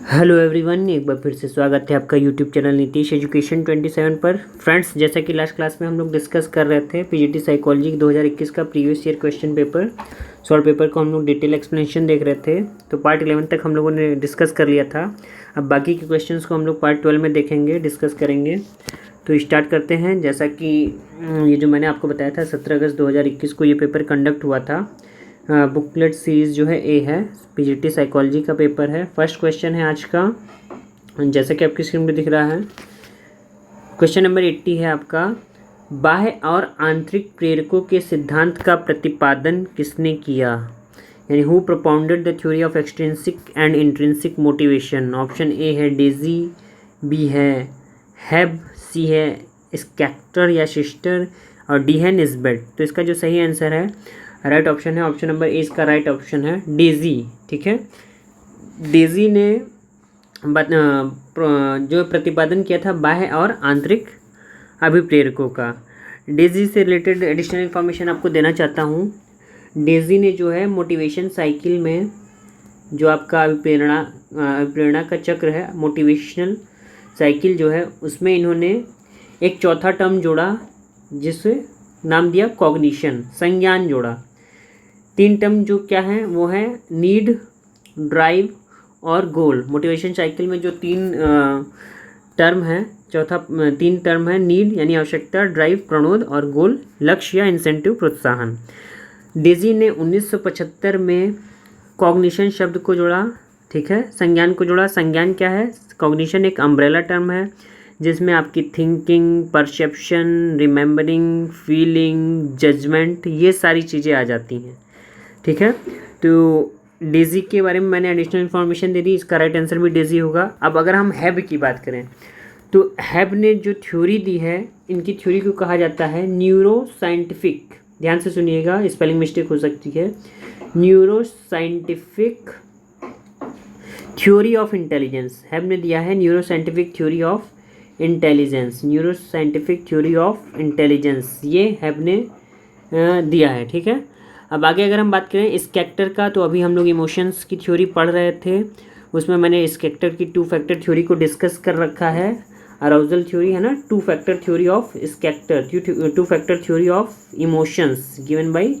Hello everyone, एक बार फिर से स्वागत है आपका यूट्यूब चैनल नीतीश एजुकेशन 27 पर। फ्रेंड्स, जैसा कि लास्ट क्लास में हम लोग डिस्कस कर रहे थे पीजीटी साइकोलॉजी 2021 का previous year question paper solve paper को हम लोग डिटेल एक्सप्लेनेशन देख रहे थे। तो पार्ट 11 तक हम लोगों ने डिस्कस कर लिया था। अब बाकी के क्वेश्चंस को हम लोग पार्ट 12 में देखेंगे, डिस्कस करेंगे। तो स्टार्ट करते हैं। जैसा कि ये जो मैंने आपको बताया था 17 अगस्त 2021 को ये पेपर कंडक्ट हुआ था। बुकलेट सीरीज़ जो है ए है, पीजीटी साइकोलॉजी का पेपर है। फर्स्ट क्वेश्चन है आज का, जैसा कि आपकी स्क्रीन पे दिख रहा है। क्वेश्चन नंबर 80 है आपका। बाह्य और आंतरिक प्रेरकों के सिद्धांत का प्रतिपादन किसने किया? यानी who propounded the theory of extrinsic and intrinsic motivation. Option A है डेजी, बी है हेब, सी है स्कैक्टर या शिस्टर, और डी है निस्बेट। तो इसका जो सही आंसर है, राइट ऑप्शन है ऑप्शन नंबर ए। इसका राइट ऑप्शन है डेजी। ठीक है, डेजी ने जो प्रतिपादन किया था बाह्य और आंतरिक अभिप्रेरकों का। डेजी से रिलेटेड एडिशनल इन्फॉर्मेशन आपको देना चाहता हूँ। डेजी ने जो है मोटिवेशन साइकिल में जो आपका अभिप्रेरणा का चक्र है, मोटिवेशनल साइकिल जो है, उसमें इन्होंने एक चौथा टर्म जोड़ा जिसे नाम दिया कॉग्निशन, संज्ञान जोड़ा। 3 टर्म जो क्या है वो है नीड, ड्राइव और गोल। मोटिवेशन साइकिल में जो 3 टर्म है, 3 टर्म है नीड यानी आवश्यकता, ड्राइव प्रणोद और गोल लक्ष्य या इंसेंटिव प्रोत्साहन। डेजी ने 1975 में कॉग्निशन शब्द को जोड़ा। ठीक है, संज्ञान को जोड़ा। संज्ञान क्या है? कॉग्निशन एक अम्ब्रेला टर्म है जिसमें आपकी thinking, perception, remembering, feeling, judgement, ये सारी चीज़ें आ जाती हैं। ठीक है, तो डेजी के बारे में मैंने एडिशनल इन्फॉर्मेशन दे दी। इसका राइट आंसर भी डेजी होगा। अब अगर हम हैब की बात करें तो हैब ने जो थ्योरी दी है, इनकी थ्योरी को कहा जाता है न्यूरो साइंटिफिक। ध्यान से सुनिएगा, स्पेलिंग मिस्टेक हो सकती है। Neuro scientific theory of intelligence. हैब ने दिया है neuro scientific theory of intelligence. Neuro scientific theory of intelligence ये हैब ने दिया है। ठीक है, अब आगे अगर हम बात करें स्कैक्टर का, तो अभी हम लोग इमोशंस की थ्योरी पढ़ रहे थे, उसमें मैंने स्कैक्टर की 2 फैक्टर थ्योरी को डिस्कस कर रखा है। अराउजल थ्योरी है ना, 2 factor theory of scatter, 2 factor theory of emotions given by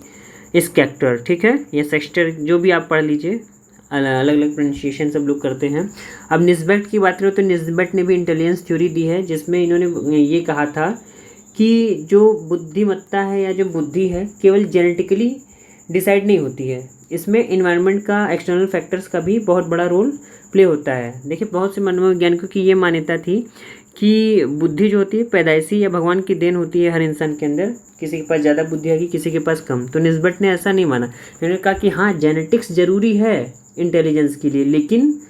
scatter. ठीक है, या सेक्स्टर, जो भी आप पढ़ लीजिए, अलग अलग प्रोनाउंसिएशन सब लोग करते हैं। अब निस्बेट की बात करें तो निस्बेट ने भी इंटेलिजेंस थ्योरी दी है, जिसमें इन्होंने ये कहा था कि जो बुद्धिमत्ता है या जो बुद्धि है केवल जेनेटिकली डिसाइड नहीं होती है, इसमें इन्वायरमेंट का, एक्सटर्नल फैक्टर्स का भी बहुत बड़ा रोल प्ले होता है। देखिए, बहुत से मनोवैज्ञानिकों की ये मान्यता थी कि बुद्धि जो होती है पैदाइशी या भगवान की देन होती है हर इंसान के अंदर। किसी के पास ज़्यादा बुद्धि आएगी, किसी के पास कम। तो निस्बत ने ऐसा नहीं माना। उन्होंने कहा कि हाँ, जेनेटिक्स ज़रूरी है इंटेलिजेंस के लिए, लेकिन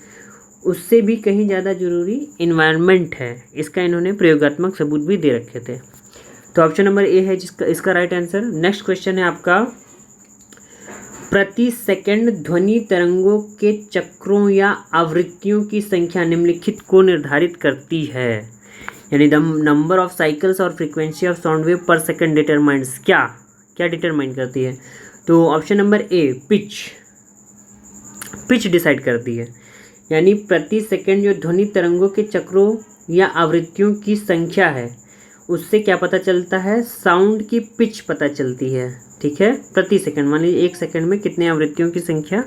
उससे भी कहीं ज़्यादा ज़रूरी इन्वायरमेंट है। इसका इन्होंने प्रयोगात्मक सबूत भी दे रखे थे। तो ऑप्शन नंबर ए है इसका राइट आंसर। नेक्स्ट क्वेश्चन है आपका, प्रति सेकंड ध्वनि तरंगों के चक्रों या आवृत्तियों की संख्या निम्नलिखित को निर्धारित करती है। यानी द नंबर ऑफ साइकिल्स और फ्रीक्वेंसी ऑफ साउंड वेव पर सेकंड डिटरमाइंस क्या डिटरमाइन करती है? तो option number A pitch decide करती है। यानी प्रति सेकंड जो ध्वनि तरंगों के चक्रों या आवृत्तियों की संख्या है, उससे क्या पता चलता है? साउंड की पिच पता चलती है। ठीक है, प्रति सेकंड, मान लीजिए 1 सेकंड में कितने आवृत्तियों की संख्या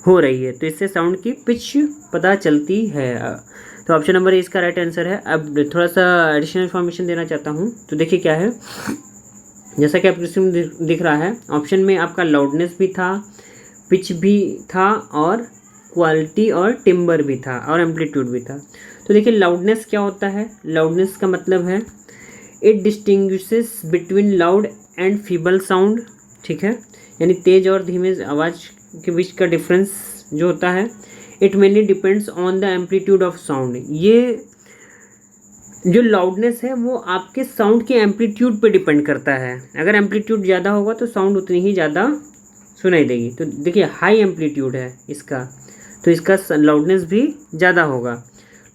हो रही है, तो इससे साउंड की पिच पता चलती है। तो ऑप्शन नंबर ए इसका राइट आंसर है। अब थोड़ा सा एडिशनल इन्फॉर्मेशन देना चाहता हूँ। तो देखिए क्या है, जैसा कि आपको इसमें दिख रहा है, ऑप्शन में आपका लाउडनेस भी था, पिच भी था, और क्वालिटी और टिम्बर भी था, और एम्पलीट्यूड भी था। तो देखिए लाउडनेस क्या होता है? लाउडनेस का मतलब है it distinguishes between loud and feeble sound. ठीक है, यानी तेज और धीमे आवाज़ के बीच का डिफरेंस जो होता है। It mainly depends on the amplitude of sound. ये जो लाउडनेस है वो आपके साउंड के एम्पलीट्यूड पे डिपेंड करता है। अगर एम्पलीट्यूड ज़्यादा होगा तो साउंड उतनी ही ज़्यादा सुनाई देगी। तो देखिए हाई एम्पलीट्यूड है इसका, तो इसका लाउडनेस भी ज़्यादा होगा।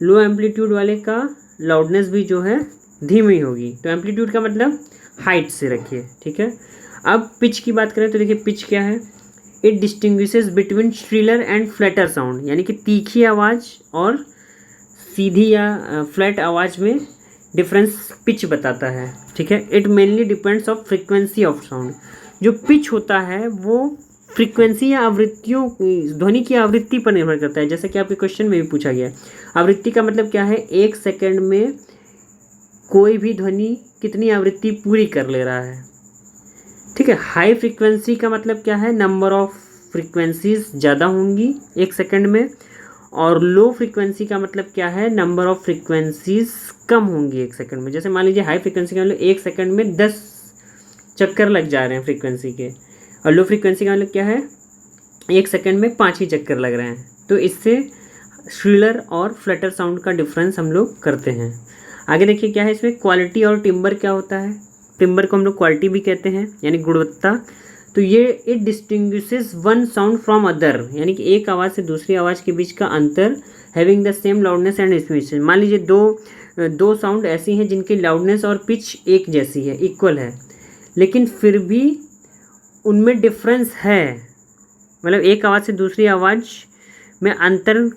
लो एम्पलीट्यूड वाले का लाउडनेस भी जो है धीमी होगी। तो एम्पलीट्यूड का मतलब हाइट से रखिए। ठीक है, अब पिच की बात करें तो देखिए पिच क्या है? It distinguishes between shriller and flatter sound, यानी कि तीखी आवाज़ और सीधी या फ्लैट आवाज़ में डिफरेंस पिच बताता है, ठीक है। It mainly depends of frequency of sound, जो पिच होता है वो फ्रीक्वेंसी या आवृत्तियों, ध्वनि की आवृत्ति पर निर्भर करता है, जैसा कि आपके क्वेश्चन में भी पूछा गया है। आवृत्ति का मतलब क्या है, 1 सेकंड में कोई भी ध्वनि कितनी आवृत्ति पूरी कर ले रहा है, ठीक है। हाई फ्रीक्वेंसी का मतलब क्या है, नंबर ऑफ फ्रीक्वेंसीज ज़्यादा होंगी 1 सेकंड में, और लो फ्रीक्वेंसी का मतलब क्या है, नंबर ऑफ फ्रीक्वेंसीज कम होंगी 1 सेकंड में। जैसे मान लीजिए हाई फ्रीक्वेंसी का मतलब 1 सेकंड में 10 चक्कर लग जा रहे हैं फ्रीक्वेंसी के, और लो फ्रीक्वेंसी का मतलब क्या है, 1 सेकंड में 5 ही चक्कर लग रहे हैं। तो इससे श्रिलर और फ्लटर साउंड का डिफरेंस हम लोग करते हैं। आगे देखिए क्या है इसमें, क्वालिटी और टिम्बर क्या होता है। टिम्बर को हम लोग क्वालिटी भी कहते हैं, यानी गुणवत्ता। तो ये it distinguishes one sound from other, यानी कि एक आवाज़ से दूसरी आवाज़ के बीच का अंतर, having the same loudness and speech. मान लीजिए दो साउंड ऐसी हैं जिनकी लाउडनेस और पिच एक जैसी है, इक्वल है, लेकिन फिर भी उनमें डिफरेंस है, मतलब एक आवाज़ से दूसरी आवाज़ में अंतर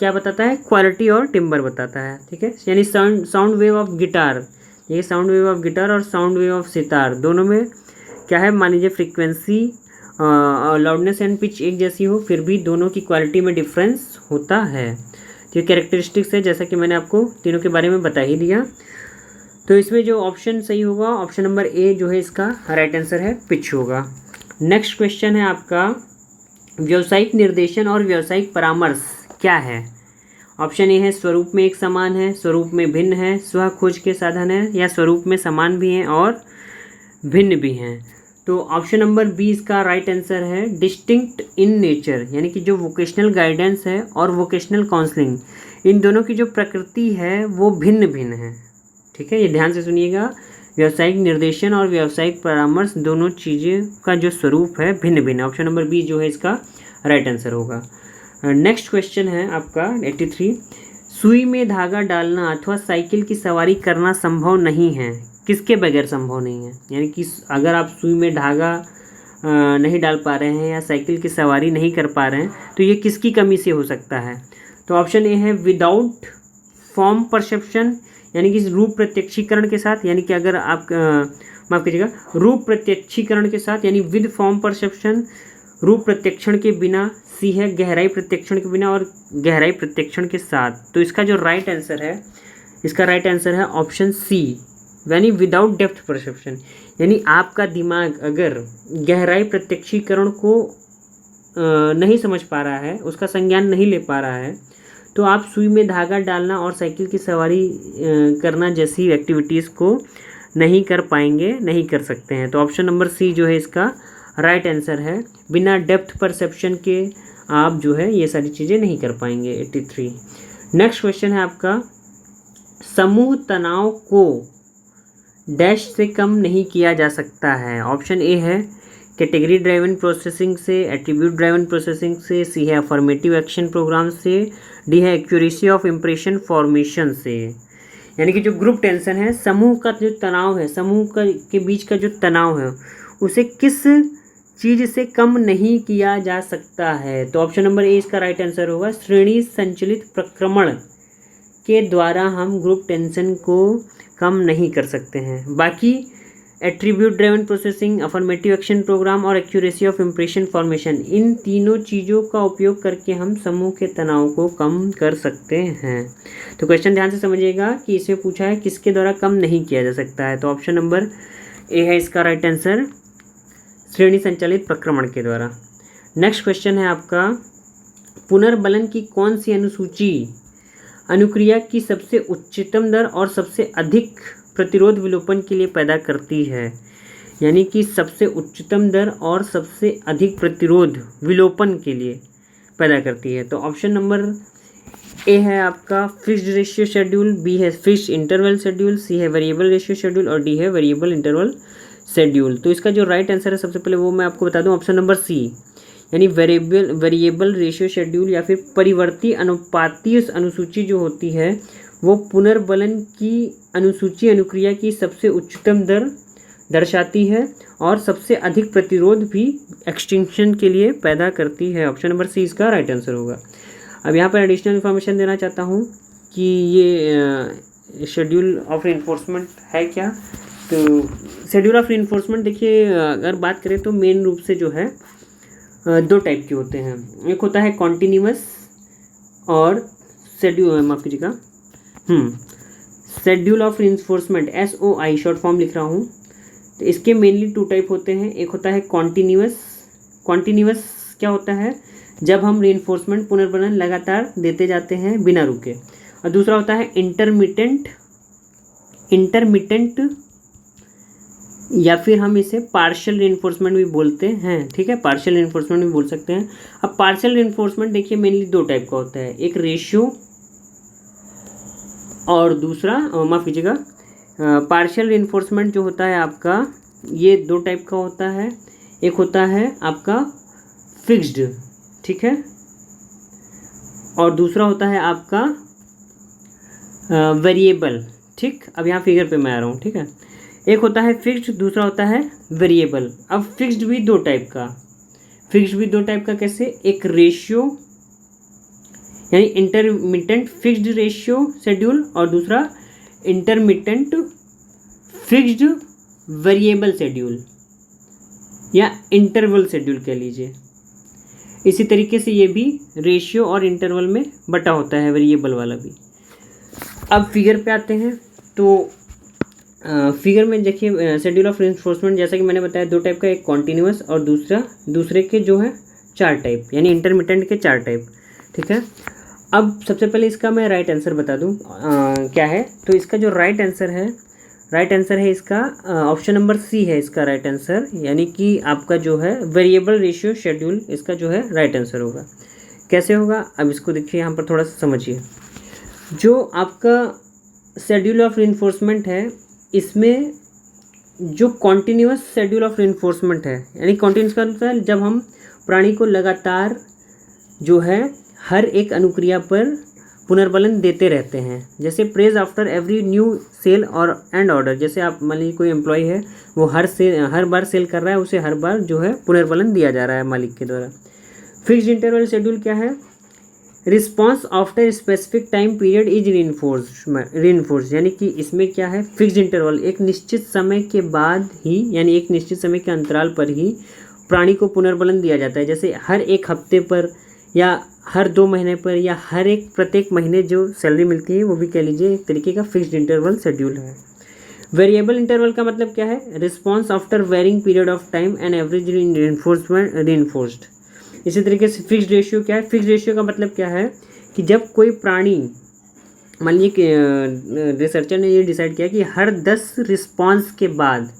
क्या बताता है, क्वालिटी और टिम्बर बताता है, ठीक है। यानी साउंड वेव ऑफ गिटार, ये साउंड वेव ऑफ गिटार और साउंड वेव ऑफ सितार, दोनों में क्या है, मान लीजिए फ्रीक्वेंसी, लाउडनेस एंड पिच एक जैसी हो, फिर भी दोनों की क्वालिटी में डिफरेंस होता है। तो ये कैरेक्टरिस्टिक्स है, जैसा कि मैंने आपको तीनों के बारे में बता ही दिया। तो इसमें जो ऑप्शन सही होगा, ऑप्शन नंबर ए जो है इसका राइट आंसर है, पिच होगा। नेक्स्ट क्वेश्चन है आपका, व्यावसायिक निर्देशन और व्यावसायिक परामर्श क्या है। ऑप्शन ए है स्वरूप में एक समान है, स्वरूप में भिन्न है, स्व खोज के साधन है, या स्वरूप में समान भी हैं और भिन्न भी हैं। तो ऑप्शन नंबर बी इसका राइट आंसर है, डिस्टिंक्ट इन नेचर, यानी कि जो वोकेशनल गाइडेंस है और वोकेशनल काउंसलिंग, इन दोनों की जो प्रकृति है वो भिन्न भिन्न है, ठीक है। ये ध्यान से सुनिएगा, व्यावसायिक निर्देशन और व्यावसायिक परामर्श दोनों चीज़ें का जो स्वरूप है भिन्न भिन्न। ऑप्शन नंबर बी जो है इसका राइट आंसर होगा। नेक्स्ट क्वेश्चन है आपका 83, सुई में धागा डालना अथवा साइकिल की सवारी करना संभव नहीं है, किसके बगैर संभव नहीं है। यानी कि अगर आप सुई में धागा नहीं डाल पा रहे हैं या साइकिल की सवारी नहीं कर पा रहे हैं, तो ये किसकी कमी से हो सकता है। तो ऑप्शन ए है विदाउट फॉर्म परसेप्शन, यानी कि रूप प्रत्यक्षीकरण के साथ, यानी कि अगर आप माफ़ कीजिएगा, रूप प्रत्यक्षीकरण के साथ, यानी विद फॉर्म परसेप्शन, रूप प्रत्यक्षण के बिना। सी है गहराई प्रत्यक्षण के बिना और गहराई प्रत्यक्षण के साथ। तो इसका जो राइट आंसर है, इसका राइट आंसर है ऑप्शन सी, यानी विदाउट डेप्थ परसेप्शन, यानी आपका दिमाग अगर गहराई प्रत्यक्षीकरण को नहीं समझ पा रहा है, उसका संज्ञान नहीं ले पा रहा है, तो आप सुई में धागा डालना और साइकिल की सवारी करना जैसी एक्टिविटीज़ को नहीं कर पाएंगे, नहीं कर सकते हैं। तो ऑप्शन नंबर सी जो है इसका राइट आंसर है, बिना डेप्थ परसेप्शन के आप जो है ये सारी चीज़ें नहीं कर पाएंगे। 83 नेक्स्ट क्वेश्चन है आपका, समूह तनाव को डैश से कम नहीं किया जा सकता है। ऑप्शन ए है कैटेगरी ड्राइवन प्रोसेसिंग से, एट्रीब्यूट ड्राइवन प्रोसेसिंग से, सी है अफर्मेटिव एक्शन प्रोग्राम से, डी है एक्यूरेसी ऑफ इंप्रेशन फॉर्मेशन से। यानी कि जो ग्रुप टेंशन है, समूह का जो तनाव है, समूह का के बीच का जो तनाव है, उसे किस चीज़ से कम नहीं किया जा सकता है। तो ऑप्शन नंबर ए इसका राइट आंसर होगा, श्रेणी संचलित प्रक्रमण के द्वारा हम ग्रुप टेंशन को कम नहीं कर सकते हैं। बाकी attribute driven processing, affirmative action programme और एक्यूरेसी ऑफ इंप्रेशन फॉर्मेशन, इन तीनों चीज़ों का उपयोग करके हम समूह के तनाव को कम कर सकते हैं। तो क्वेश्चन ध्यान से समझिएगा कि इसमें पूछा है किसके द्वारा कम नहीं किया जा सकता है। तो ऑप्शन नंबर ए है इसका राइट आंसर, श्रेणी संचालित प्रक्रमण के द्वारा। नेक्स्ट क्वेश्चन है आपका, पुनर्बलन की कौन सी अनुसूची अनुक्रिया की सबसे उच्चतम दर और सबसे अधिक प्रतिरोध विलोपन के लिए पैदा करती है। यानी कि सबसे उच्चतम दर और सबसे अधिक प्रतिरोध विलोपन के लिए पैदा करती है। तो ऑप्शन नंबर ए है आपका फिक्स्ड रेशियो शेड्यूल, बी है फिक्स्ड इंटरवल शेड्यूल, सी है वेरिएबल रेशियो शेड्यूल और डी है वेरिएबल इंटरवल शेड्यूल। तो इसका जो राइट आंसर है सबसे पहले वो मैं आपको बता दूं, ऑप्शन नंबर सी, यानी वेरिएबल रेशियो शेड्यूल या फिर परिवर्ती अनुपातीय अनुसूची जो होती है, वो पुनर्बलन की अनुसूची अनुक्रिया की सबसे उच्चतम दर दर्शाती है और सबसे अधिक प्रतिरोध भी एक्सटिंक्शन के लिए पैदा करती है। ऑप्शन नंबर सी इसका राइट आंसर होगा। अब यहाँ पर एडिशनल इन्फॉर्मेशन देना चाहता हूँ कि ये शेड्यूल ऑफ रीइंफोर्समेंट है क्या। तो शेड्यूल ऑफ रीइंफोर्समेंट देखिए, अगर बात करें तो मेन रूप से जो है दो टाइप के होते हैं। एक होता है कॉन्टिन्यूअस और schedule of reinforcement SOI short form लिख रहा हूँ। तो इसके मेनली टू टाइप होते हैं। एक होता है कॉन्टिन्यूअस क्या होता है, जब हम रीइंफोर्समेंट पुनर्बलन लगातार देते जाते हैं बिना रुके। और दूसरा होता है इंटरमिटेंट या फिर हम इसे पार्शियल रीइंफोर्समेंट भी बोलते हैं। ठीक है, पार्शियल रीइंफोर्समेंट भी बोल सकते हैं। अब पार्शियल रीइंफोर्समेंट देखिए मेनली दो टाइप का होता है, एक रेशियो और दूसरा माफ़ कीजिएगा, पार्शियल रीइंफोर्समेंट जो होता है आपका, ये दो टाइप का होता है। एक होता है आपका फिक्स्ड, ठीक है, और दूसरा होता है आपका वेरिएबल। ठीक, अब यहाँ फिगर पे मैं आ रहा हूँ। ठीक है, एक होता है फिक्स्ड, दूसरा होता है वेरिएबल। अब फिक्स्ड भी दो टाइप का कैसे, एक रेशियो यानी इंटरमिटेंट फिक्स्ड रेशियो शेड्यूल और दूसरा इंटरमिटेंट फिक्स्ड वेरिएबल शेड्यूल या इंटरवल शेड्यूल कह लीजिए। इसी तरीके से ये भी रेशियो और इंटरवल में बटा होता है, वेरिएबल वाला भी। अब फिगर पे आते हैं। तो फिगर में देखिए शेड्यूल ऑफ रीइंफोर्समेंट जैसा कि मैंने बताया दो टाइप का, एक कॉन्टिन्यूअस और दूसरे के जो है चार टाइप, यानी इंटरमिटेंट के चार टाइप। ठीक है, अब सबसे पहले इसका मैं राइट आंसर बता दूं क्या है। तो इसका जो राइट आंसर है इसका ऑप्शन नंबर सी है इसका राइट आंसर, यानी कि आपका जो है वेरिएबल रेशियो शेड्यूल इसका जो है राइट आंसर होगा। कैसे होगा, अब इसको देखिए यहाँ पर थोड़ा सा समझिए। जो आपका शेड्यूल ऑफ रीइंफोर्समेंट है, इसमें जो कॉन्टिन्यूअस शेड्यूल ऑफ रीइंफोर्समेंट है, यानी कॉन्टिन्यूअस का मतलब है जब हम प्राणी को लगातार जो है हर एक अनुक्रिया पर पुनर्बलन देते रहते हैं। जैसे praise after every new sale और एंड ऑर्डर, जैसे आप मान लीजिए कोई एम्प्लॉय है, वो हर बार सेल कर रहा है, उसे हर बार जो है पुनर्बलन दिया जा रहा है मालिक के द्वारा। फिक्स्ड इंटरवल शेड्यूल क्या है, response after specific time period is reinforce, यानी कि इसमें क्या है, फिक्स्ड इंटरवल एक निश्चित समय के बाद ही, यानी एक निश्चित समय के अंतराल पर ही प्राणी को पुनर्बलन दिया जाता है। जैसे हर एक हफ्ते पर या हर 2 महीने पर या प्रत्येक महीने जो सैलरी मिलती है, वो भी कह लीजिए एक तरीके का फिक्स्ड इंटरवल शेड्यूल है। वेरिएबल इंटरवल का मतलब क्या है, response after varying period of time and average reinforced. इसी तरीके से फिक्स्ड रेशियो क्या है, फिक्स्ड रेशियो का मतलब क्या है कि जब कोई प्राणी, मान लीजिए कि रिसर्चर ने ये डिसाइड किया कि हर 10 रिस्पॉन्स के बाद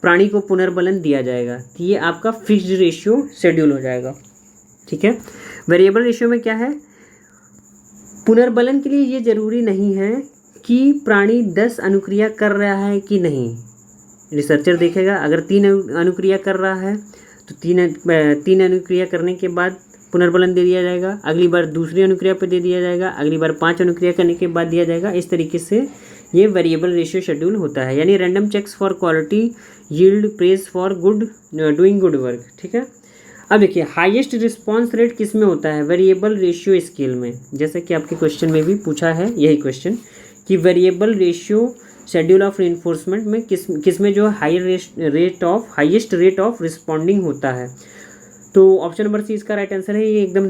प्राणी को पुनर्बलन दिया जाएगा, तो ये आपका फिक्स्ड रेशियो शेड्यूल हो जाएगा। ठीक है, वेरिएबल रेशियो में क्या है, पुनर्बलन के लिए ये जरूरी नहीं है कि प्राणी 10 अनुक्रिया कर रहा है कि नहीं। रिसर्चर देखेगा अगर 3 अनुक्रिया कर रहा है तो 3 अनुक्रिया करने के बाद पुनर्बलन दे दिया जाएगा, अगली बार दूसरी अनुक्रिया पर दे दिया जाएगा, अगली बार 5 अनुक्रिया करने के बाद दिया जाएगा। इस तरीके से ये वेरिएबल रेशियो शेड्यूल होता है, यानी random checks for quality yield praise for doing good work. ठीक है, अब देखिए हाईएस्ट रिस्पांस रेट किस में होता है, वेरिएबल रेशियो स्केल में। जैसे कि आपके क्वेश्चन में भी पूछा है यही क्वेश्चन कि variable ratio schedule of reinforcement में किस में जो हाईएस्ट रेट ऑफ रिस्पॉन्डिंग होता है। तो ऑप्शन नंबर सी इसका राइट आंसर है। ये एकदम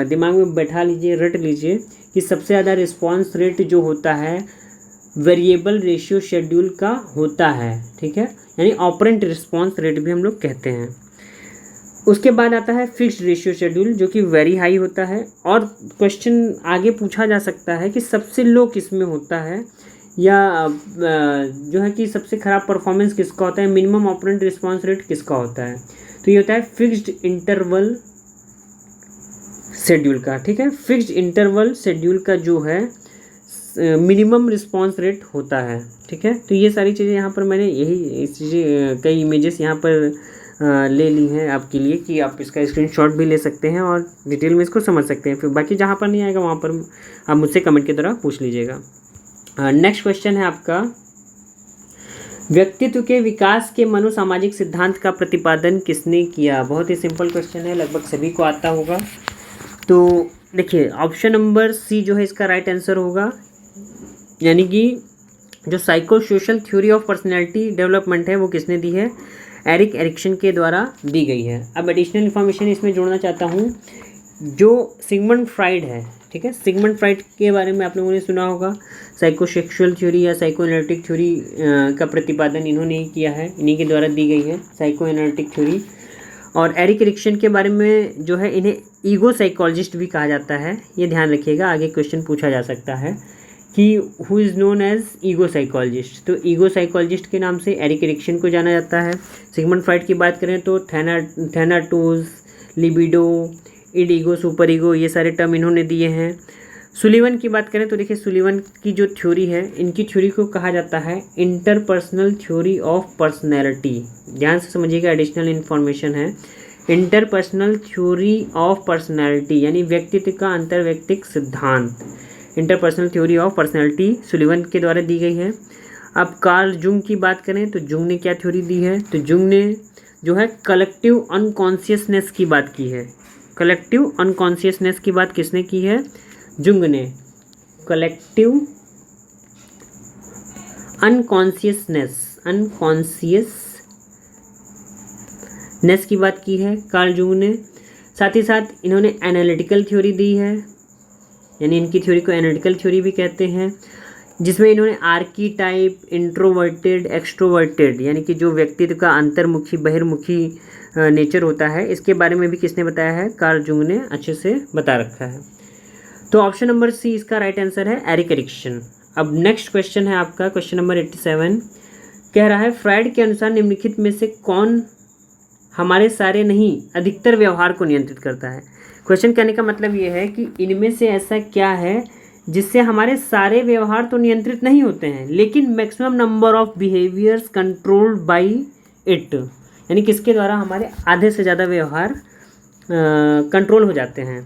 दिमाग में बैठा लीजिए, रट लीजिए कि सबसे ज़्यादा रिस्पॉन्स रेट जो होता है वेरिएबल रेशियो शेड्यूल का होता है। ठीक है, यानी ऑपरेंट रिस्पॉन्स रेट भी हम लोग कहते हैं। उसके बाद आता है फिक्स्ड रेशियो शेड्यूल जो कि वेरी हाई होता है। और क्वेश्चन आगे पूछा जा सकता है कि सबसे लो किस में होता है, या जो है कि सबसे ख़राब परफॉर्मेंस किसका होता है, मिनिमम ऑपरेंट रिस्पॉन्स रेट किसका होता है। तो ये होता है फिक्स्ड इंटरवल शेड्यूल का। ठीक है, फिक्स्ड इंटरवल शेड्यूल का जो है मिनिमम रिस्पॉन्स रेट होता है। ठीक है, तो ये सारी चीज़ें यहाँ पर मैंने यही चीज़ें कई इमेजेस यहाँ पर ले ली हैं आपके लिए कि आप इसका स्क्रीनशॉट भी ले सकते हैं और डिटेल में इसको समझ सकते हैं। फिर बाकी जहाँ पर नहीं आएगा वहाँ पर आप मुझसे कमेंट के द्वारा पूछ लीजिएगा। नेक्स्ट क्वेश्चन है आपका व्यक्तित्व के विकास के मनोसामाजिक सिद्धांत का प्रतिपादन किसने किया? बहुत ही सिंपल क्वेश्चन है, लगभग सभी को आता होगा। तो देखिए ऑप्शन नंबर सी जो है इसका राइट आंसर होगा, यानी कि जो psycho social theory of personality development है वो किसने दी है? एरिक एरिक्सन के द्वारा दी गई है। अब एडिशनल इन्फॉर्मेशन इसमें जोड़ना चाहता हूँ, जो सिगमंड फ्राइड है, ठीक है, सिगमंड फ्राइड के बारे में आप लोगों ने सुना होगा। साइकोसेक्सुअल थ्योरी या साइको एनालिटिक थ्योरी का प्रतिपादन इन्होंने ही किया है, इन्हीं के द्वारा दी गई है साइको एनालिटिक थ्योरी। और एरिक एरिक्सन के बारे में जो है इन्हें ईगो साइकोलॉजिस्ट भी कहा जाता है, ये ध्यान रखिएगा, आगे क्वेश्चन पूछा जा सकता है कि who is known as ego psychologist. तो ईगो साइकोलॉजिस्ट के नाम से एरिक एरिक्सन को जाना जाता है। सिगमंड फ्राइड की बात करें तो thanatos, libido, id ego, super ego, ये सारे टर्म इन्होंने दिए हैं। सुलिवन की बात करें तो देखिए सुलिवन की जो थ्योरी है, इनकी थ्योरी को कहा जाता है इंटरपर्सनल थ्योरी ऑफ पर्सनैलिटी। ध्यान से समझिएगा, एडिशनल इन्फॉर्मेशन है, इंटरपर्सनल थ्योरी ऑफ पर्सनैलिटी यानी व्यक्तित्व का अंतर्वैयक्तिक सिद्धांत। Interpersonal theory of personality Sullivan के द्वारा दी गई है। अब कार्ल जुंग की बात करें तो जुंग ने क्या थ्योरी दी है? तो जुंग ने जो है कलेक्टिव अनकॉन्शियसनेस की बात की है। कलेक्टिव अनकॉन्शियसनेस की बात किसने की है? जुंग ने। कलेक्टिव अनकॉन्शियसनेस की बात की है कार्ल जुंग ने। साथ ही साथ इन्होंने एनालिटिकल थ्योरी दी है, यानी इनकी थ्योरी को एनालिटिकल थ्योरी भी कहते हैं, जिसमें इन्होंने आर्कीटाइप, इंट्रोवर्टेड, एक्सट्रोवर्टेड यानी कि जो व्यक्तित्व का अंतर्मुखी बहिर्मुखी नेचर होता है, इसके बारे में भी किसने बताया है? कार्ल जुंग ने अच्छे से बता रखा है। तो ऑप्शन नंबर सी इसका राइट आंसर है, एरिक एरिक्सन। अब नेक्स्ट क्वेश्चन है आपका, क्वेश्चन नंबर 87 कह रहा है फ्राइड के अनुसार निम्नलिखित में से कौन हमारे सारे नहीं अधिकतर व्यवहार को नियंत्रित करता है? क्वेश्चन कहने का मतलब ये है कि इनमें से ऐसा क्या है जिससे हमारे सारे व्यवहार तो नियंत्रित नहीं होते हैं लेकिन maximum number of behaviours controlled by it, यानी किसके द्वारा हमारे आधे से ज़्यादा व्यवहार कंट्रोल हो जाते हैं।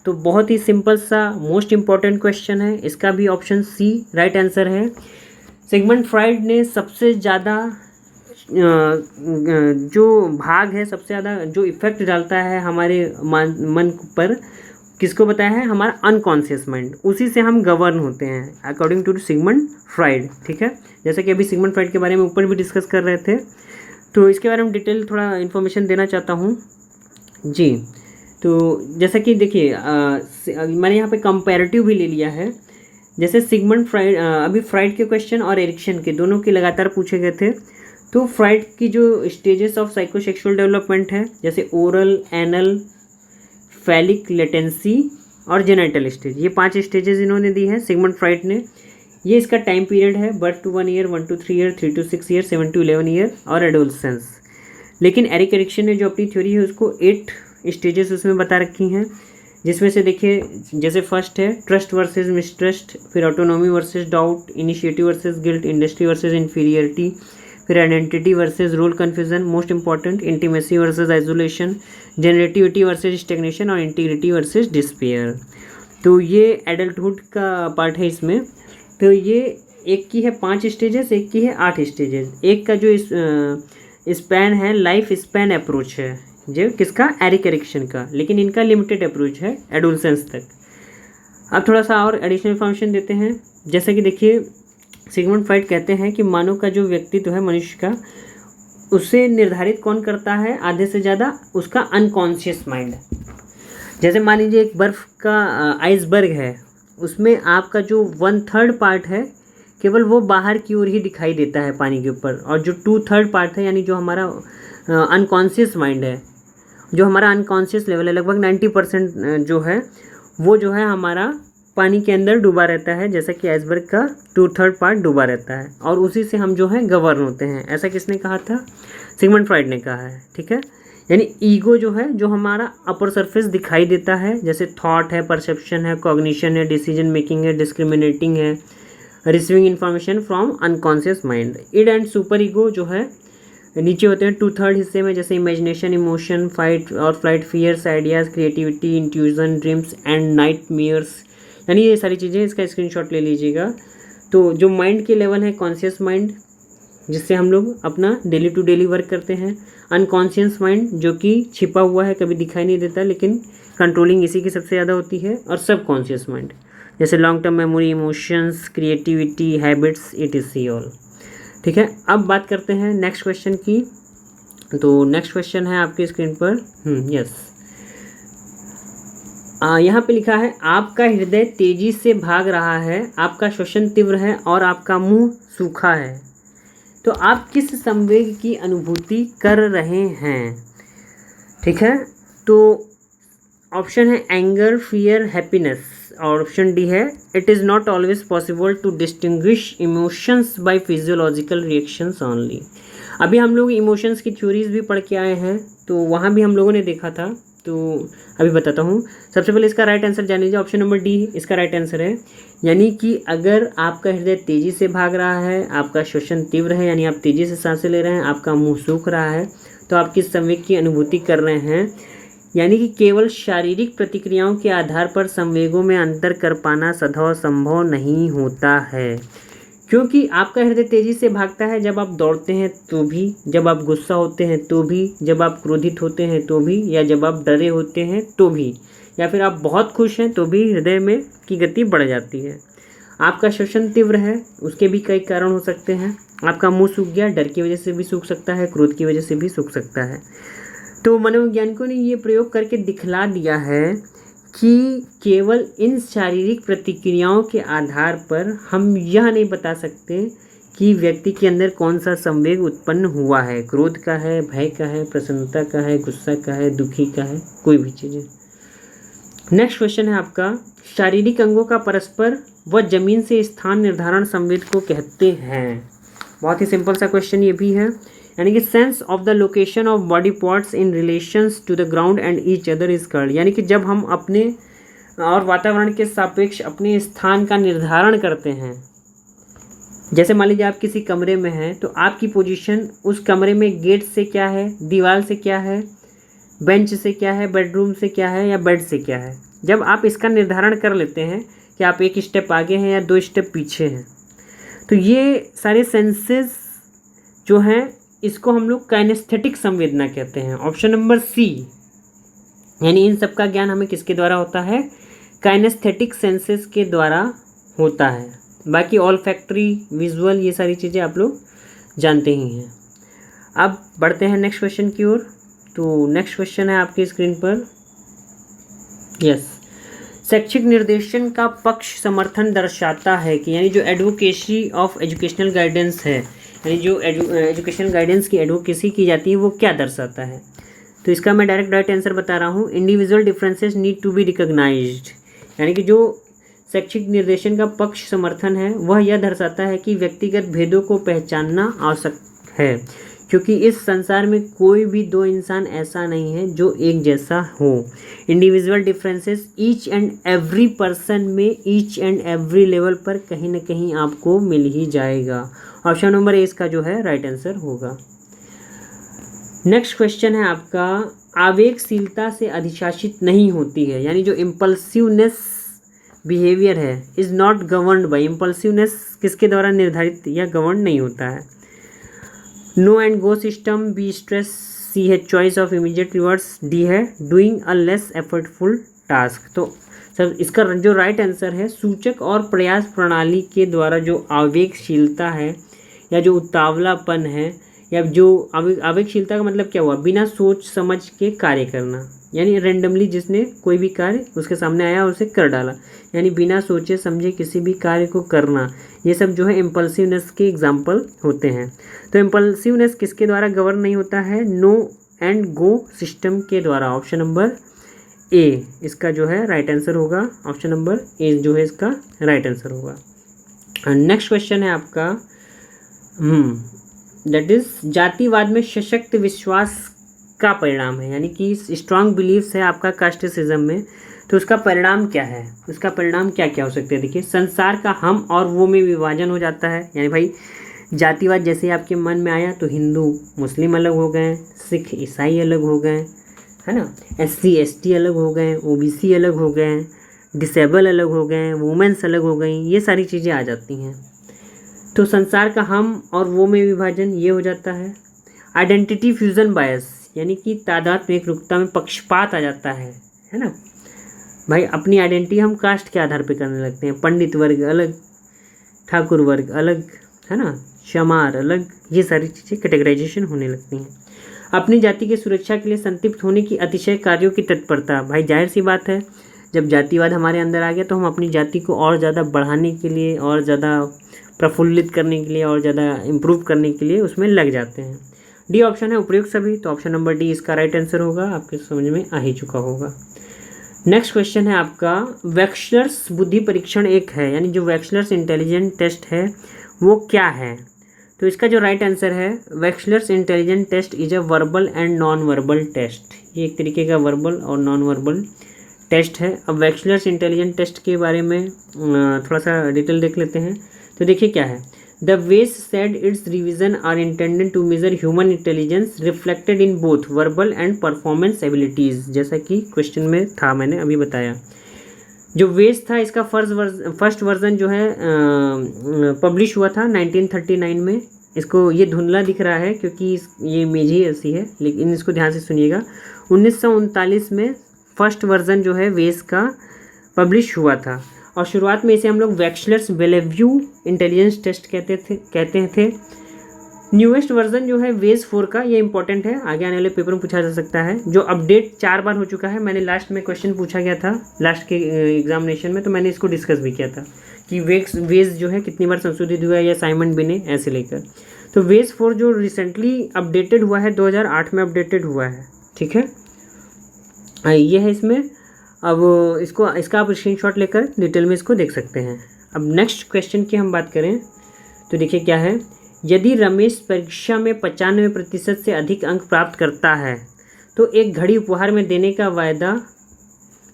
तो बहुत ही सिंपल सा मोस्ट इम्पॉर्टेंट क्वेश्चन है, इसका भी ऑप्शन सी राइट आंसर है। सिगमंड फ्राइड ने सबसे ज़्यादा जो भाग है, सबसे ज़्यादा जो इफेक्ट डालता है हमारे मन पर, किसको बताया है? हमारा अनकॉन्शियस माइंड, उसी से हम गवर्न होते हैं अकॉर्डिंग टू सिगमंड फ्राइड, ठीक है। जैसे कि अभी सिगमंड फ्राइड के बारे में ऊपर भी डिस्कस कर रहे थे, तो इसके बारे में डिटेल थोड़ा इन्फॉर्मेशन देना चाहता हूँ जी। तो जैसा कि देखिए मैंने यहाँ पे कंपैरेटिव भी ले लिया है। जैसे सिगमंड फ्राइड, अभी फ्राइड के क्वेश्चन और एरिक्सन के दोनों के लगातार पूछे गए थे। तो फ्राइड की जो स्टेजेस ऑफ साइकोसेक्सुअल डेवलपमेंट है, जैसे ओरल, एनल, फैलिक, लेटेंसी और जेनाइटल स्टेज, ये 5 स्टेजेस इन्होंने दी है सिगमंड फ्राइड ने। ये इसका टाइम पीरियड है, birth to 1 year, 1 to 3 year, 3 to 6 year, 7 to 11 year और एडोलसेंस। लेकिन एरिक एरिक्सन ने जो अपनी थ्योरी है उसको 8 स्टेजेस उसमें बता रखी हैं, जिसमें से देखिए जैसे फर्स्ट है ट्रस्ट वर्सेस मिसट्रस्ट, फिर autonomy versus doubt, initiative versus guilt, industry versus inferiority, फिर identity versus role confusion, most important intimacy versus isolation, generativity versus stagnation और इंटीग्रिटी वर्सेस डिस्पेयर। तो ये एडल्टहुड का पार्ट है इसमें। तो ये एक की है 5 स्टेजेस, एक की है 8 स्टेजेस। एक का जो स्पैन है लाइफ स्पैन अप्रोच है, जो किसका? एरिक एरिक्सन का, लेकिन इनका लिमिटेड अप्रोच है एडोलसेंस तक। अब थोड़ा सा और एडिशनल इन्फॉर्मेशन देते हैं। जैसे कि देखिए सिगमंड फ्राइड कहते हैं कि मानव का जो व्यक्तित्व है मनुष्य का, उसे निर्धारित कौन करता है आधे से ज़्यादा? उसका अनकॉन्शियस माइंड। जैसे मान लीजिए एक बर्फ़ का आइसबर्ग है, उसमें आपका जो 1/3 पार्ट है केवल वो बाहर की ओर ही दिखाई देता है पानी के ऊपर, और जो 2/3 पार्ट है यानी जो हमारा अनकॉन्शियस माइंड है, जो हमारा अनकॉन्शियस लेवल है, लगभग 90% जो है वो जो है हमारा पानी के अंदर डूबा रहता है, जैसा कि आइसबर्ग का 2/3 पार्ट डूबा रहता है, और उसी से हम जो है गवर्न होते हैं। ऐसा किसने कहा था? सिगमंड फ्राइड ने कहा है, ठीक है। यानी ईगो जो है, जो हमारा अपर सरफेस दिखाई देता है, जैसे थॉट है, परसेप्शन है, कॉग्निशन है, डिसीजन मेकिंग है, डिस्क्रिमिनेटिंग है, receiving information from unconscious mind. Id and super ego जो है नीचे होते हैं 2/3 हिस्से में, जैसे इमेजिनेशन, इमोशन, फाइट और flight, fears, ideas, creativity, intuition, dreams and nightmares, यानी ये सारी चीज़ें, इसका स्क्रीनशॉट ले लीजिएगा। तो जो माइंड के लेवल है, कॉन्शियस माइंड, जिससे हम लोग अपना डेली टू डेली वर्क करते हैं। अनकॉन्शियस माइंड जो कि छिपा हुआ है, कभी दिखाई नहीं देता, लेकिन कंट्रोलिंग इसी की सबसे ज़्यादा होती है। और सबकॉन्शियस माइंड जैसे long term memory, emotions, creativity, habits, etc all. ठीक है, अब बात करते हैं नेक्स्ट क्वेश्चन की। तो नेक्स्ट क्वेश्चन है आपकी स्क्रीन पर। यस, यहाँ पे लिखा है आपका हृदय तेजी से भाग रहा है, आपका श्वसन तीव्र है और आपका मुंह सूखा है। तो आप किस संवेग की अनुभूति कर रहे हैं? ठीक है, तो ऑप्शन है एंगर, फियर, हैप्पीनेस, और ऑप्शन डी है it is not always possible to distinguish emotions by physiological reactions only. अभी हम लोग इमोशंस की थ्योरीज भी पढ़ के आए हैं, तो वहाँ भी हम लोगों ने देखा था। तो अभी बताता हूँ। सबसे पहले इसका राइट आंसर जान लीजिए, ऑप्शन नंबर डी इसका राइट आंसर है। यानी कि अगर आपका हृदय तेज़ी से भाग रहा है, आपका श्वसन तीव्र है, यानी आप तेज़ी से सांसें ले रहे हैं, आपका मुंह सूख रहा है, तो आप किस संवेग की अनुभूति कर रहे हैं? यानी कि केवल शारीरिक प्रतिक्रियाओं के आधार पर संवेगों में अंतर कर पाना सदैव संभव नहीं होता है, क्योंकि आपका हृदय तेज़ी से भागता है जब आप दौड़ते हैं तो भी, जब आप गुस्सा होते हैं तो भी, जब आप क्रोधित होते हैं तो भी, या जब आप डरे होते हैं तो भी, या फिर आप बहुत खुश हैं तो भी हृदय में की गति बढ़ जाती है। आपका श्वसन तीव्र है, उसके भी कई कारण हो सकते हैं। आपका मुंह सूख गया, डर की वजह से भी सूख सकता है, क्रोध की वजह से भी सूख सकता है। तो मनोवैज्ञानिकों ने ये प्रयोग करके दिखला दिया है कि केवल इन शारीरिक प्रतिक्रियाओं के आधार पर हम यह नहीं बता सकते कि व्यक्ति के अंदर कौन सा संवेग उत्पन्न हुआ है, क्रोध का है, भय का है, प्रसन्नता का है, गुस्सा का है, दुखी का है, कोई भी चीज़। नेक्स्ट क्वेश्चन है आपका, शारीरिक अंगों का परस्पर व जमीन से स्थान निर्धारण संवेद को कहते हैं। बहुत ही सिंपल सा क्वेश्चन ये भी है। यानी कि sense of the location of body parts in relations to the ground and each other is called. यानी कि जब हम अपने और वातावरण के सापेक्ष अपने स्थान का निर्धारण करते हैं, जैसे मान लीजिए आप किसी कमरे में हैं, तो आपकी पोजीशन उस कमरे में गेट से क्या है, दीवार से क्या है, बेंच से क्या है, बेडरूम से क्या है, या बेड से क्या है। जब आप इसका निर्धारण कर लेते हैं कि आप एक स्टेप आगे हैं या 2 स्टेप पीछे हैं, तो ये सारे सेंसेस जो हैं इसको हम लोग काइनेस्थेटिक संवेदना कहते हैं। ऑप्शन नंबर सी, यानी इन सब का ज्ञान हमें किसके द्वारा होता है? काइनेस्थेटिक सेंसेस के द्वारा होता है। बाकी ऑल्फैक्टरी, विजुअल, ये सारी चीज़ें आप लोग जानते ही हैं। अब बढ़ते हैं नेक्स्ट क्वेश्चन की ओर। तो नेक्स्ट क्वेश्चन है आपकी स्क्रीन पर। यस, शैक्षिक निर्देशन का पक्ष समर्थन दर्शाता है कि, यानी जो एडवोकेसी ऑफ एजुकेशनल गाइडेंस है, यानी जो एजुकेशनल गाइडेंस की एडवोकेसी की जाती है, वो क्या दर्शाता है? तो इसका मैं डायरेक्ट राइट आंसर बता रहा हूँ, individual differences need to be recognised. यानी कि जो शैक्षिक निर्देशन का पक्ष समर्थन है वह यह दर्शाता है कि व्यक्तिगत भेदों को पहचानना आवश्यक है, क्योंकि इस संसार में कोई भी 2 इंसान ऐसा नहीं है जो एक जैसा हो। Individual differences each and every person में, ईच एंड एवरी लेवल पर कहीं ना कहीं आपको मिल ही जाएगा। ऑप्शन नंबर ए इसका जो है राइट आंसर होगा। नेक्स्ट क्वेश्चन है आपका, आवेगशीलता से अधिशासित नहीं होती है, यानी जो इम्पल्सिवनेस बिहेवियर है is not governed by. Impulsiveness किसके द्वारा निर्धारित या गवर्न नहीं होता है? No and go system, B stress, C है choice of immediate reverse, D है doing a less effortful task. तो सर इसका जो राइट आंसर है, सूचक और प्रयास प्रणाली के द्वारा जो आवेगशीलता है या जो उतावलापन है, या जो आवेगशीलता का मतलब क्या हुआ? बिना सोच समझ के कार्य करना, यानी रेंडमली जिसने कोई भी कार्य उसके सामने आया और उसे कर डाला, यानी बिना सोचे समझे किसी भी कार्य को करना, ये सब जो है इम्पल्सिवनेस के एग्जाम्पल होते हैं। तो इम्पल्सिवनेस किसके द्वारा गवर्न नहीं होता है? नो एंड गो सिस्टम के द्वारा। ऑप्शन नंबर ए इसका जो है राइट आंसर होगा। ऑप्शन नंबर ए जो है इसका राइट आंसर होगा। नेक्स्ट क्वेश्चन है आपका, दैट इज जातिवाद में सशक्त विश्वास का परिणाम है, यानी कि स्ट्रांग बिलीव्स है आपका कास्टिसिज्म में, तो उसका परिणाम क्या है? उसका परिणाम क्या क्या हो सकते हैं? देखिए, संसार का हम और वो में विभाजन हो जाता है। यानी भाई जातिवाद जैसे आपके मन में आया तो हिंदू मुस्लिम अलग हो गए, सिख ईसाई अलग हो गए, है ना, SC ST अलग हो गए, OBC अलग हो गए, डिसेबल अलग हो गए, वुमेन्स अलग हो गई, ये सारी चीज़ें आ जाती हैं। तो संसार का हम और वो में विभाजन ये हो जाता है। आइडेंटिटी फ्यूजन बायस यानी कि तादाद में एकरूपता में पक्षपात आ जाता है ना भाई। अपनी आइडेंटिटी हम कास्ट के आधार पे करने लगते हैं, पंडित वर्ग अलग, ठाकुर वर्ग अलग, है ना, चमार अलग, ये सारी चीज़ें कैटेगराइजेशन होने लगती हैं। अपनी जाति की सुरक्षा के लिए संतृप्त होने की अतिशय कार्यों की तत्परता, भाई जाहिर सी बात है जब जातिवाद हमारे अंदर आ गया तो हम अपनी जाति को और ज़्यादा बढ़ाने के लिए, और ज़्यादा प्रफुल्लित करने के लिए, और ज़्यादा इम्प्रूव करने के लिए उसमें लग जाते हैं। डी ऑप्शन है उपयुक्त सभी, तो ऑप्शन नंबर डी इसका राइट आंसर होगा, आपके समझ में आ ही चुका होगा। नेक्स्ट क्वेश्चन है आपका, वेक्सलर्स बुद्धि परीक्षण एक है, यानी जो वेक्सलर्स इंटेलिजेंट टेस्ट है वो क्या है? तो इसका जो राइट आंसर है, Wechsler's intelligent test is a verbal and non verbal test. ये एक तरीके का वर्बल और नॉन वर्बल टेस्ट है। अब वेक्सलर्स इंटेलिजेंट टेस्ट के बारे में थोड़ा सा डिटेल देख लेते हैं। तो देखिए क्या है, द वेस said its revision are intended to measure human intelligence reflected in both verbal and performance abilities, जैसा कि क्वेश्चन में था, मैंने अभी बताया। जो वेस था इसका फर्स्ट वर्जन जो है पब्लिश हुआ था 1939 में। इसको ये धुंधला दिख रहा है क्योंकि ये इमेज ही ऐसी है, लेकिन इसको ध्यान से सुनिएगा। 1939 में फर्स्ट वर्जन जो है वेस का पब्लिश हुआ था, और शुरुआत में इसे हम लोग वेक्सलर्स बेलेव्यू इंटेलिजेंस टेस्ट कहते थे। न्यूएस्ट वर्जन जो है वेस 4 का, ये इंपॉर्टेंट है, आगे आने वाले पेपर में पूछा जा सकता है, जो अपडेट 4 बार हो चुका है। मैंने लास्ट में क्वेश्चन पूछा गया था लास्ट के एग्जामिनेशन में, तो मैंने इसको डिस्कस भी किया था कि वेस जो है कितनी बार संशोधित हुआ है, या साइमन बिने ऐसे लेकर। तो वेस 4 जो रिसेंटली अपडेटेड हुआ है, 2008 में अपडेटेड हुआ है, ठीक है, ये है इसमें। अब इसका आप स्क्रीनशॉट लेकर डिटेल में इसको देख सकते हैं। अब नेक्स्ट क्वेश्चन की हम बात करें तो देखिए क्या है, यदि रमेश परीक्षा में 95% से अधिक अंक प्राप्त करता है तो एक घड़ी उपहार में देने का वायदा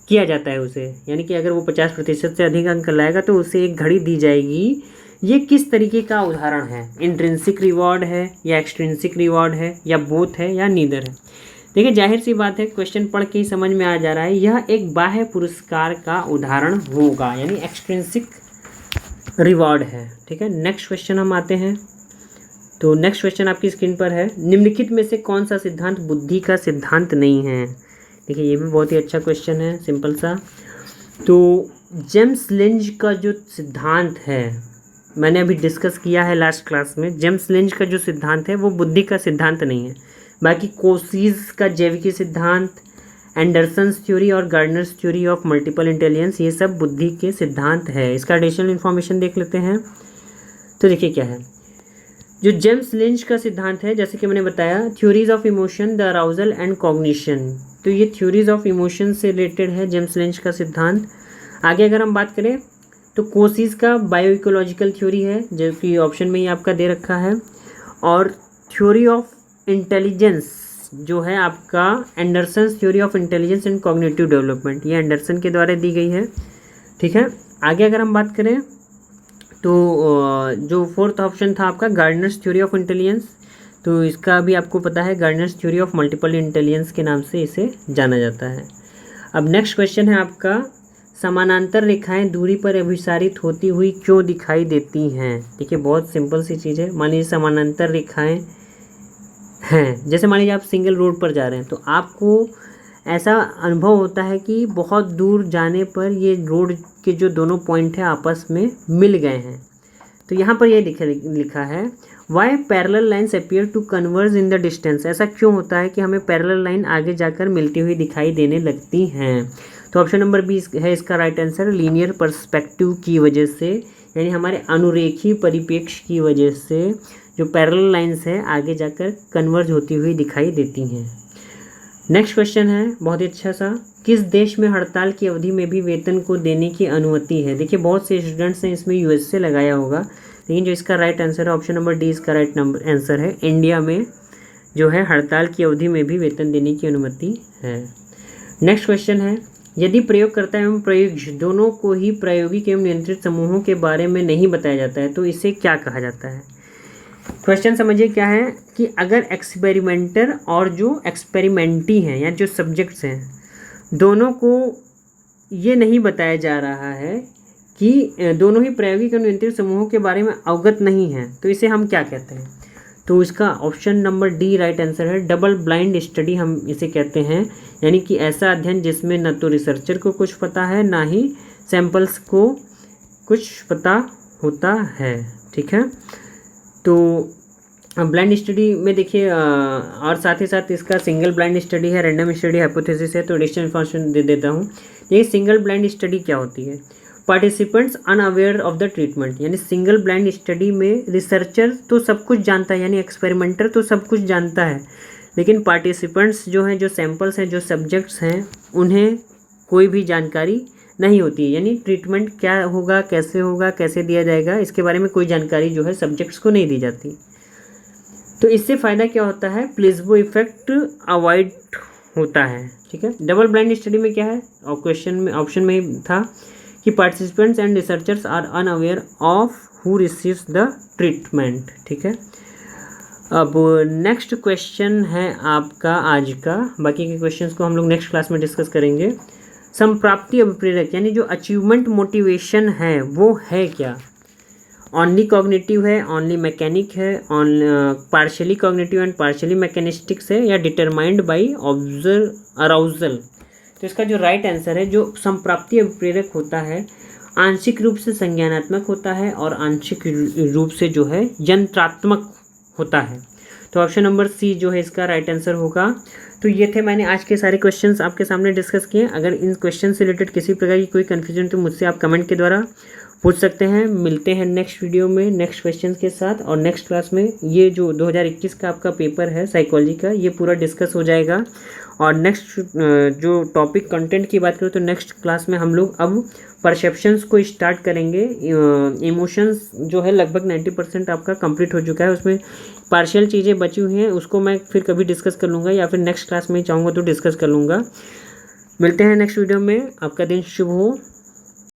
किया जाता है उसे, यानी कि अगर वो 50% से अधिक अंक लाएगा तो उसे एक घड़ी दी जाएगी। ये किस तरीके का उदाहरण है? इंट्रिंसिक रिवॉर्ड है, या एक्सट्रिंसिक रिवॉर्ड है, या बोथ है, या नीदर है? देखिए जाहिर सी बात है, क्वेश्चन पढ़ के ही समझ में आ जा रहा है, यह एक बाह्य पुरस्कार का उदाहरण होगा, यानी एक्सट्रिंसिक रिवॉर्ड है, ठीक है। नेक्स्ट क्वेश्चन हम आते हैं। तो नेक्स्ट क्वेश्चन आपकी स्क्रीन पर है, निम्नलिखित में से कौन सा सिद्धांत बुद्धि का सिद्धांत नहीं है? देखिए ये भी बहुत ही अच्छा क्वेश्चन है, सिंपल सा। तो जेम्स लिंच का जो सिद्धांत है, मैंने अभी डिस्कस किया है लास्ट क्लास में, जेम्स लिंच का जो सिद्धांत है वो बुद्धि का सिद्धांत नहीं है। बाकी कोसीज का जैविकी सिद्धांत, एंडरसन्स थ्योरी और Gardner's theory of multiple intelligence, ये सब बुद्धि के सिद्धांत है। इसका एडिशनल इन्फॉर्मेशन देख लेते हैं। तो देखिए क्या है, जो जेम्स लिंच का सिद्धांत है, जैसे कि मैंने बताया, theories of emotion, the arousal and cognition, तो ये थ्योरीज ऑफ इमोशन से रिलेटेड है जेम्स लिंच का सिद्धांत। आगे अगर हम बात करें तो कोसीज का बायो इकोलॉजिकल थ्योरी है, जो कि ऑप्शन में ही आपका दे रखा है। और थ्योरी ऑफ इंटेलिजेंस जो है आपका Anderson's theory of intelligence and cognitive development, ये एंडरसन के द्वारा दी गई है, ठीक है। आगे अगर हम बात करें तो जो फोर्थ ऑप्शन था आपका गार्डनर्स थ्योरी ऑफ इंटेलिजेंस, तो इसका भी आपको पता है, Gardner's theory of multiple intelligence के नाम से इसे जाना जाता है। अब नेक्स्ट क्वेश्चन है आपका, समानांतर रेखाएं दूरी पर अभिसारित होती हुई क्यों दिखाई देती हैं? देखिए बहुत सिंपल सी चीज़ है। मान लीजिए समानांतर रेखाएं हैं, जैसे मान लीजिए आप सिंगल रोड पर जा रहे हैं, तो आपको ऐसा अनुभव होता है कि बहुत दूर जाने पर ये रोड के जो दोनों पॉइंट हैं आपस में मिल गए हैं। तो यहाँ पर ये लिखा है, why parallel lines appear to converge in the distance, ऐसा क्यों होता है कि हमें पैरेलल लाइन आगे जाकर मिलती हुई दिखाई देने लगती हैं? तो ऑप्शन नंबर बी है इसका राइट आंसर, लीनियर पर्सपेक्टिव की वजह से, यानी हमारे अनुरेखी परिप्रेक्ष्य की वजह से जो पैरेलल लाइन्स है आगे जाकर कन्वर्ज होती हुई दिखाई देती हैं। नेक्स्ट क्वेश्चन है बहुत ही अच्छा सा, किस देश में हड़ताल की अवधि में भी वेतन को देने की अनुमति है? देखिए बहुत से स्टूडेंट्स ने इसमें यूएस से लगाया होगा, लेकिन जो इसका राइट आंसर है ऑप्शन नंबर डी इसका राइट आंसर है, इंडिया में जो है हड़ताल की अवधि में भी वेतन देने की अनुमति है। नेक्स्ट क्वेश्चन है, यदि प्रयोगकर्ता एवं प्रयोज्य दोनों को ही प्रायोगिक एवं नियंत्रित समूहों के बारे में नहीं बताया जाता है तो इसे क्या कहा जाता है? क्वेश्चन समझिए क्या है कि अगर एक्सपेरिमेंटर और जो एक्सपेरिमेंटी हैं या जो सब्जेक्ट्स हैं, दोनों को ये नहीं बताया जा रहा है कि दोनों ही प्रायोगिक और नियंत्रित समूहों के बारे में अवगत नहीं हैं, तो इसे हम क्या कहते हैं? तो इसका option number D right answer है, डबल ब्लाइंड स्टडी हम इसे कहते हैं। यानी कि ऐसा अध्ययन जिसमें न तो रिसर्चर को कुछ पता है ना ही सैंपल्स को कुछ पता होता है। ठीक है, तो ब्लाइंड स्टडी में देखिए और साथ ही साथ इसका सिंगल ब्लाइंड स्टडी है, रैंडम स्टडी, हाइपोथेसिस है। तो एडिशनल इन्फॉर्मेशन दे देता हूँ। ये सिंगल ब्लाइंड स्टडी क्या होती है? Participants unaware of the treatment, यानी सिंगल ब्लाइंड स्टडी में रिसर्चर तो सब कुछ जानता है, यानी एक्सपेरिमेंटर तो सब कुछ जानता है, लेकिन पार्टिसिपेंट्स जो हैं, जो सैंपल्स हैं, जो सब्जेक्ट्स हैं, उन्हें कोई भी जानकारी नहीं होती है। यानी ट्रीटमेंट क्या होगा, कैसे होगा, कैसे दिया जाएगा, इसके बारे में कोई जानकारी जो है सब्जेक्ट्स को नहीं दी जाती। तो इससे फ़ायदा क्या होता है? प्लेसबो इफेक्ट अवॉइड होता है। ठीक है, डबल ब्लाइंड स्टडी में क्या है? और क्वेश्चन में ऑप्शन में ही था कि participants and researchers are unaware of who receives the treatment. ठीक है, अब नेक्स्ट क्वेश्चन है आपका आज का। बाकी के क्वेश्चंस को हम लोग नेक्स्ट क्लास में डिस्कस करेंगे। संप्राप्ति अभिप्रेरक, यानी जो अचीवमेंट मोटिवेशन है वो है क्या? ओनली कॉग्निटिव है, ओनली मैकेनिक है, पार्शियली कॉग्निटिव एंड पार्शियली मैकेनिस्टिक्स है, या डिटरमाइंड बाई अराउजल? तो इसका जो राइट आंसर है, जो संप्राप्ति अभिप्रेरक होता है आंशिक रूप से संज्ञानात्मक होता है और आंशिक रूप से जो है यंत्रात्मक होता है। तो ऑप्शन नंबर सी जो है इसका राइट आंसर होगा। तो ये थे मैंने आज के सारे क्वेश्चंस आपके सामने डिस्कस किए। अगर इन क्वेश्चन से रिलेटेड किसी प्रकार की कोई कन्फ्यूजन तो मुझसे आप कमेंट के द्वारा पूछ सकते हैं। मिलते हैं नेक्स्ट वीडियो में नेक्स्ट क्वेश्चन के साथ, और नेक्स्ट क्लास में ये जो 2021 का आपका पेपर है साइकोलॉजी का, ये पूरा डिस्कस हो जाएगा। और नेक्स्ट जो टॉपिक कंटेंट की बात करें तो नेक्स्ट क्लास में हम लोग अब परसेप्शंस को स्टार्ट करेंगे। इमोशंस जो है लगभग 90% आपका कंप्लीट हो चुका है, उसमें पार्शियल चीज़ें बची हुई हैं, उसको मैं फिर कभी डिस्कस कर लूँगा, या फिर नेक्स्ट क्लास में चाहूँगा तो डिस्कस कर लूँगा। मिलते हैं नेक्स्ट वीडियो में। आपका दिन शुभ हो।